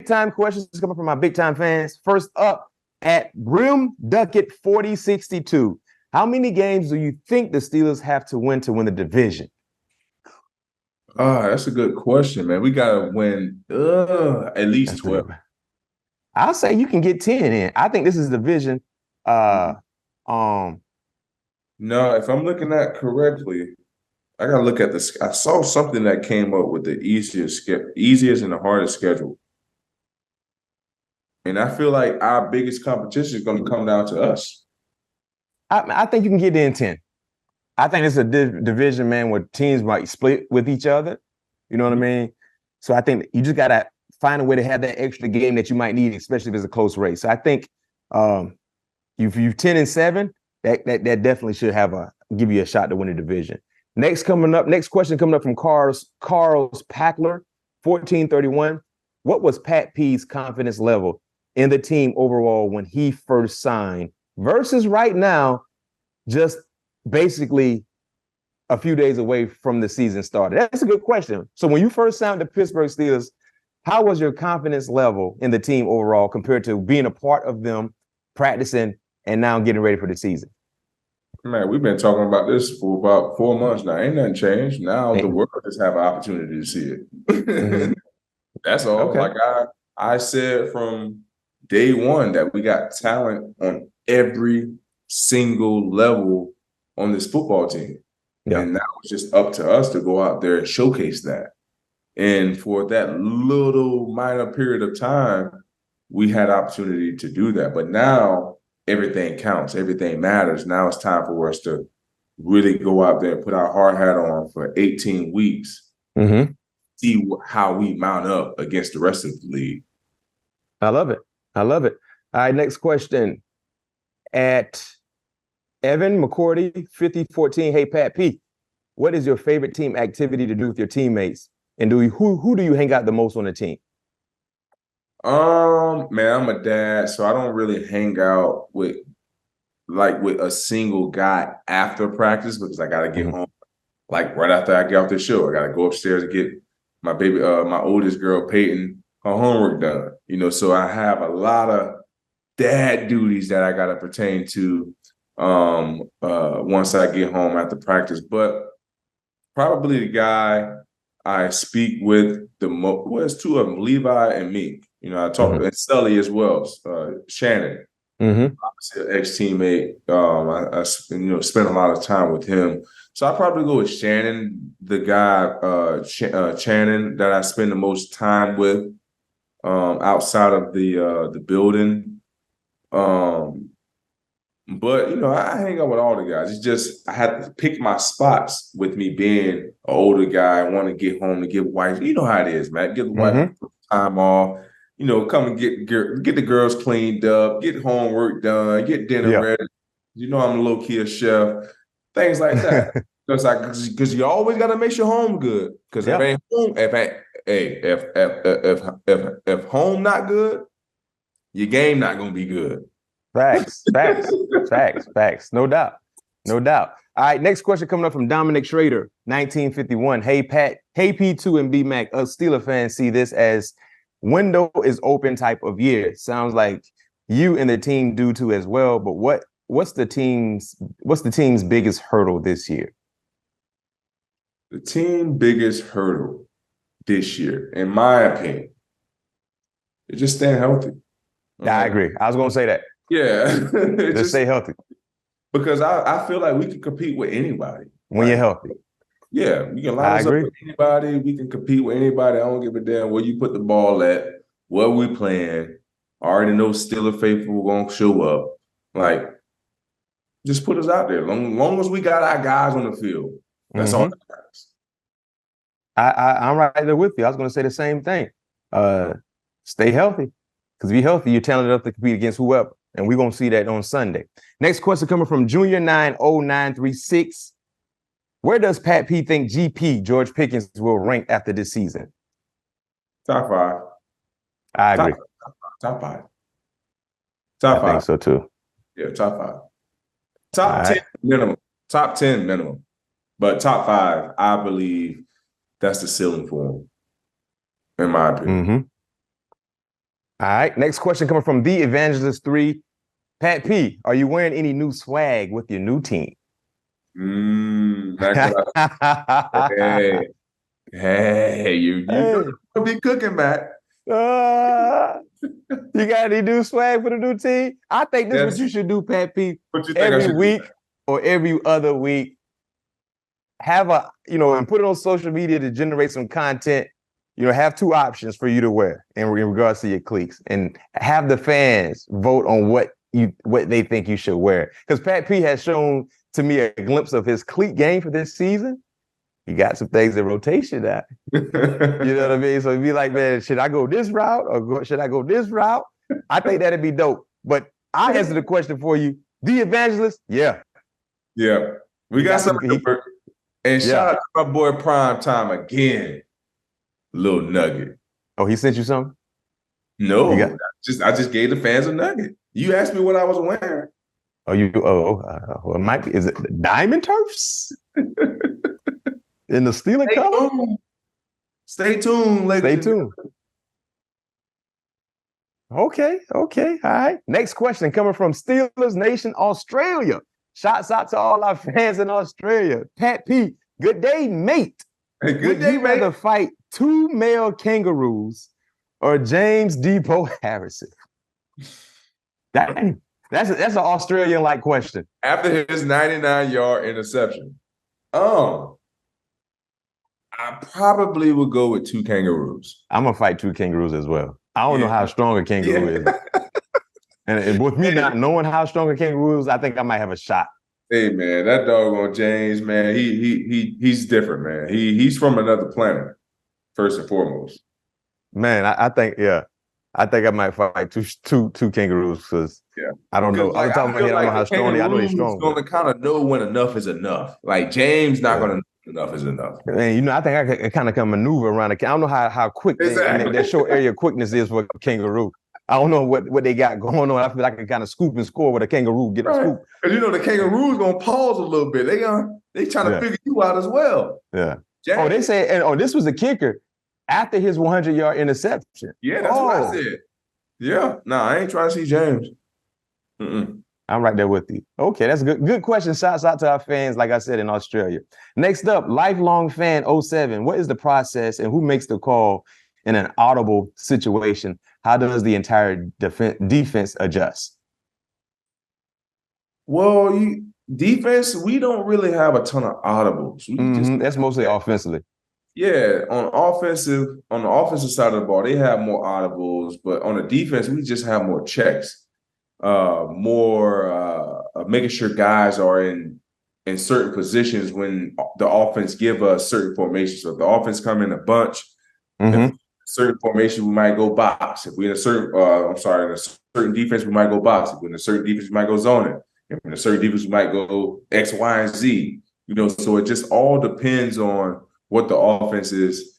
time questions coming from my big time fans. First up at Brim Duckett 4062. How many games do you think the Steelers have to win the division? That's a good question, man. We gotta win at least 12. I'll say you can get 10 in. I think this is division. No, if I'm looking at correctly, I gotta look at this. I saw something that came up with the easiest and the hardest schedule. And I feel like our biggest competition is going to come down to us. I think you can get in 10. I think it's a division, man, where teams might split with each other. You know what I mean? So I think you just got to find a way to have that extra game that you might need, especially if it's a close race. So I think if you're 10-7, that definitely should give you a shot to win the division. Next question coming up from Carl's Packler, 1431. What was Pat P's confidence level in the team overall when he first signed versus right now, just basically a few days away from the season started? That's a good question. So when you first signed the Pittsburgh Steelers, how was your confidence level in the team overall compared to being a part of them, practicing, and now getting ready for the season? Man, we've been talking about this for about 4 months now. Ain't nothing changed. Now the world just have an opportunity to see it. Mm-hmm. That's all. Okay. Like I said from day one that we got talent on every single level on this football team. Yeah. And now it's just up to us to go out there and showcase that. And for that little minor period of time, we had opportunity to do that. But now everything counts. Everything matters. Now it's time for us to really go out there and put our hard hat on for 18 weeks. Mm-hmm. See how we mount up against the rest of the league. I love it. All right, next question. At Evan McCordy, 5014. Hey, Pat P, what is your favorite team activity to do with your teammates? And who do you hang out the most on the team? Man, I'm a dad, so I don't really hang out with a single guy after practice because I gotta get home. Like right after I get off the show, I gotta go upstairs and get my baby, my oldest girl, Peyton, her homework done. You know, so I have a lot of dad duties that I gotta pertain to once I get home after practice. But probably the guy I speak with the most, well, it's two of them, Levi and me. You know, I talk and Sully as well, Shannon, obviously an ex-teammate. I spent a lot of time with him. So I probably go with Shannon, the guy, Shannon, that I spend the most time with outside of the building. But, you know, I hang out with all the guys. It's just I have to pick my spots with me being an older guy. I want to get home to give wife. You know how it is, man. Get the wife time off. You know, come and get the girls cleaned up, get homework done, get dinner ready. You know, I'm low-key a chef. Things like that. Because you always got to make your home good. Because if home not good, your game not gonna be good. Facts. No doubt. All right, next question coming up from Dominic Schrader, 1951. Hey, Pat. Hey, P2 and BMac. Us Steeler fans see this as window is open type of year. Sounds like you and the team do too as well. But what's the team's biggest hurdle this year? The team biggest hurdle this year, in my opinion, is just staying healthy. I agree. I was gonna say that. Yeah. just stay healthy. Because I feel like we can compete with anybody. When you're healthy. Yeah, you can line us up with anybody. We can compete with anybody. I don't give a damn where you put the ball at, what we playing. I already know Steeler faithful going to show up. Like, just put us out there. Long as we got our guys on the field, that's all that matters. I'm right there with you. I was going to say the same thing. Stay healthy. Because if you're healthy, you're talented enough to compete against whoever. And we're going to see that on Sunday. Next question coming from Junior 90936. Where does Pat P think GP, George Pickens, will rank after this season? Top 5. I agree. Top 5. I think so too. Yeah, top 5. Top 10 minimum. Top 10 minimum. But top 5, I believe that's the ceiling for him, in my opinion. All right. Next question coming from The Evangelist 3. Pat P, are you wearing any new swag with your new team? Hey, you know you'll be cooking, Matt. You got any new swag for the new team? I think this is what you should do, Pat P. Every week or every other week, have and put it on social media to generate some content. Have two options for you to wear in regards to your cleats, and have the fans vote on what they think you should wear. Because Pat P has shown to me a glimpse of his cleat game for this season. He got some things in rotation now. You know what I mean? So he'd be like, man, should I go this route or should I go this route? I think that'd be dope. But I'll answer the question for you. The Evangelist, yeah. Yeah. We got something. And shout out to my boy Prime Time again. Little nugget. Oh, he sent you something? No. I just gave the fans a nugget. You asked me what I was wearing. Well, it might be. Is it diamond turfs? In the stealing color? Stay tuned, ladies. Stay tuned. Okay. All right. Next question coming from Steelers Nation, Australia. Shouts out to all our fans in Australia. Pat P, good day, mate. Hey, good day, mate. Would you rather fight 2 male kangaroos or James Depot Harrison? Dang. That's an Australian-like question. After his 99-yard interception. I probably would go with 2 kangaroos. I'm going to fight 2 kangaroos as well. I don't know how strong a kangaroo is. And with me not knowing how strong a kangaroo is, I think I might have a shot. Hey, man, that doggone James, man, he's different, man. He's from another planet, first and foremost. Man, I think I might fight two kangaroos because I don't know. Like, I don't know how strong they are. I know they're strong. Going to kind of know when enough is enough. Like James not going to know enough is enough. And I think I kind of can maneuver around. I don't know how quick their short area quickness is for a kangaroo. I don't know what they got going on. I feel like I can kind of scoop and score with a kangaroo, get a scoop. Because the kangaroo's gonna pause a little bit. They trying to figure you out as well. Yeah. James. They say, this was a kicker after his 100-yard interception. Yeah, that's what I said. Yeah. I ain't trying to see James. I'm right there with you. Okay, that's a good question. Shouts out to our fans, like I said, in Australia. Next up, lifelong fan 07. What is the process and who makes the call in an audible situation? How does the entire defense adjust? Well, defense, we don't really have a ton of audibles. That's mostly offensively. Yeah, on the offensive side of the ball, they have more audibles, but on the defense, we just have more checks, more making sure guys are in certain positions when the offense give us certain formations. So if the offense come in a bunch, certain formation, we might go box. If we're in a certain, in a certain defense, we might go box. If we're in a certain defense, we might go zoning. If we're in a certain defense, we might go X, Y, and Z. So it just all depends on what the offense is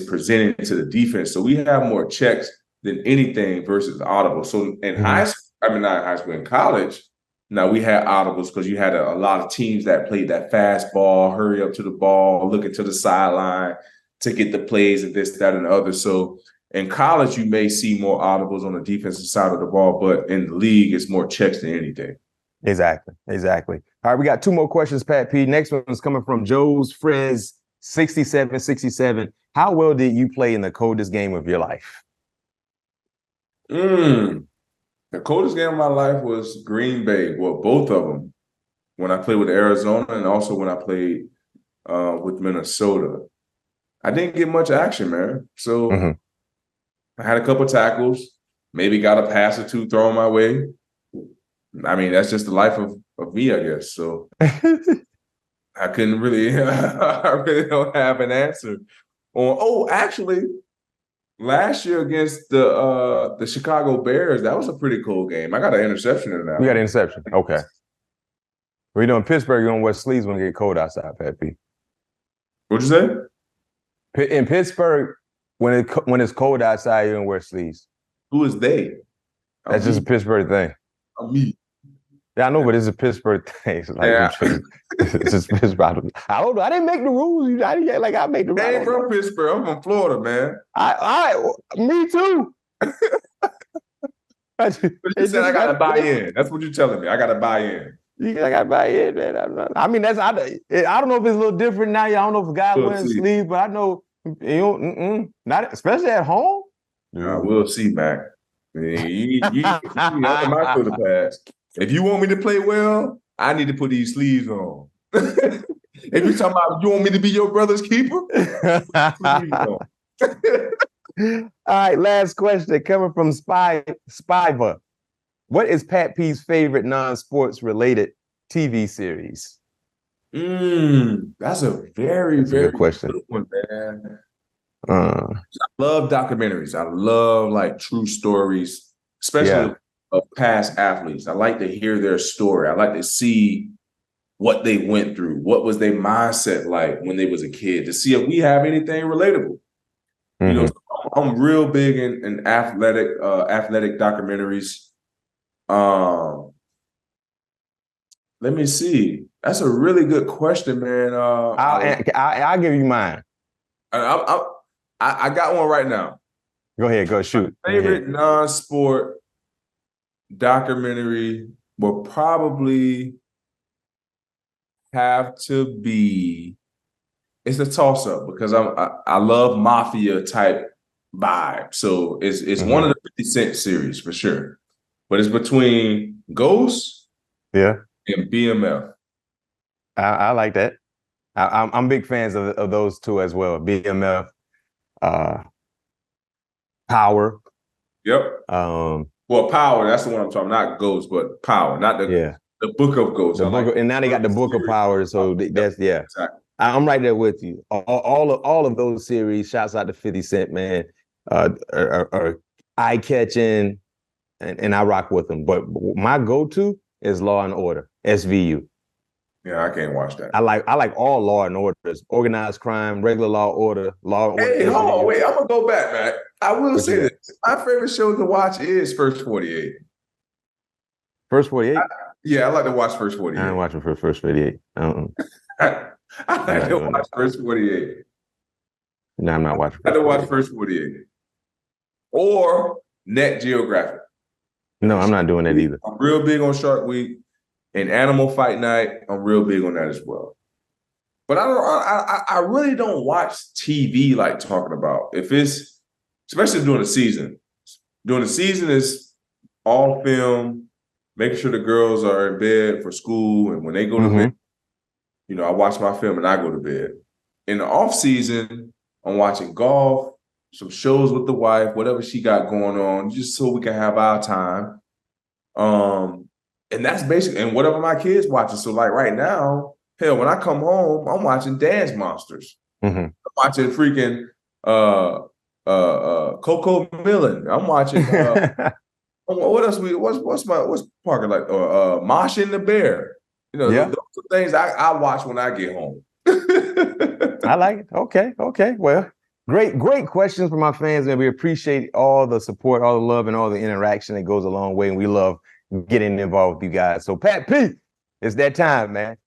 presenting to the defense. So we have more checks than anything versus audible. So in not high school, in college, now we had audibles because you had a lot of teams that played that fast ball, hurry up to the ball, looking to the sideline to get the plays and this, that, and the other. So in college, you may see more audibles on the defensive side of the ball, but in the league, it's more checks than anything. Exactly. All right, we got 2 more questions, Pat P. Next one is coming from Joe's Friends 6767. How well did you play in the coldest game of your life? The coldest game of my life was Green Bay. Well, both of them. When I played with Arizona and also when I played with Minnesota. I didn't get much action, man. So I had a couple tackles, maybe got a pass or 2 thrown my way. I mean, that's just the life of me, I guess. So I couldn't really, I really don't have an answer. Actually, last year against the Chicago Bears, that was a pretty cool game. I got an interception in that. You got an interception. Okay. Well, in Pittsburgh, you're going to wear sleeves when it get cold outside, Pat P. What'd you say? In Pittsburgh, when it's cold outside, you don't wear sleeves. Who is they? That's just a Pittsburgh thing. Me. Yeah, I know, but it's a Pittsburgh thing. It's it's just Pittsburgh. I don't know. I didn't make the rules. I made the rules. I ain't from Pittsburgh. I'm from Florida, man. Me too. But you said I gotta buy in. That's what you're telling me. I gotta buy in. I gotta buy in, man. I mean, I don't know if it's a little different now. I don't know if a guy wearing sleeves, but I know not especially at home. We'll see, Mac. You my shoulder pass. If you want me to play well, I need to put these sleeves on. If you're talking about you want me to be your brother's keeper, All right, last question coming from Spiva. What is Pat P's favorite non-sports related TV series? That's a very good question. Good one, man. I love documentaries. I love like true stories, especially of past athletes. I like to hear their story. I like to see what they went through. What was their mindset like when they was a kid, to see if we have anything relatable. You know, I'm real big in athletic documentaries. Let me see. That's a really good question, man. I'll give you mine. I got one right now. Go ahead, go shoot. My favorite non-sport documentary will probably have to be. It's a toss-up because I love mafia type vibe. So it's one of the 50 Cent series for sure. But it's between Ghost and BMF. I like that. I'm big fans of those two as well. BMF, Power. Yep. Well, Power, that's the one I'm talking, not Ghost, but Power, not the Book of Ghost. And now they got the Book of Power, so that's exactly. I'm right there with you. All of those series, shouts out to 50 Cent, man, are eye-catching, and I rock with them. But my go-to is Law and Order, SVU. Yeah, I can't watch that. I like all Law and Orders, organized crime, regular order. Hey, hold on, wait, I'm gonna go back, man. I will say this. My favorite show to watch is First 48. First 48? I like to watch First 48. I'm watching for First 48. I like to watch First 48. No, I'm not watching. I like to watch First 48. Or Net Geographic. No, I'm not doing that either. I'm real big on Shark Week and Animal Fight Night. I'm real big on that as well. But I really don't watch TV like talking about. If it's, especially during the season. During the season is all film, making sure the girls are in bed for school, and when they go to bed, you know, I watch my film and I go to bed. In the off season, I'm watching golf, some shows with the wife, whatever she got going on, just so we can have our time. And that's basically, and whatever my kids watching. So like right now, hell, when I come home, I'm watching Dance Monsters. I'm watching freaking Coco Millen. I'm watching what else? What's Parker like? Masha and the Bear. You know, those are things I watch when I get home. I like it. Okay. Well, great questions from my fans, man. We appreciate all the support, all the love, and all the interaction that goes a long way. And we love getting involved with you guys. So, Pat P, it's that time, man.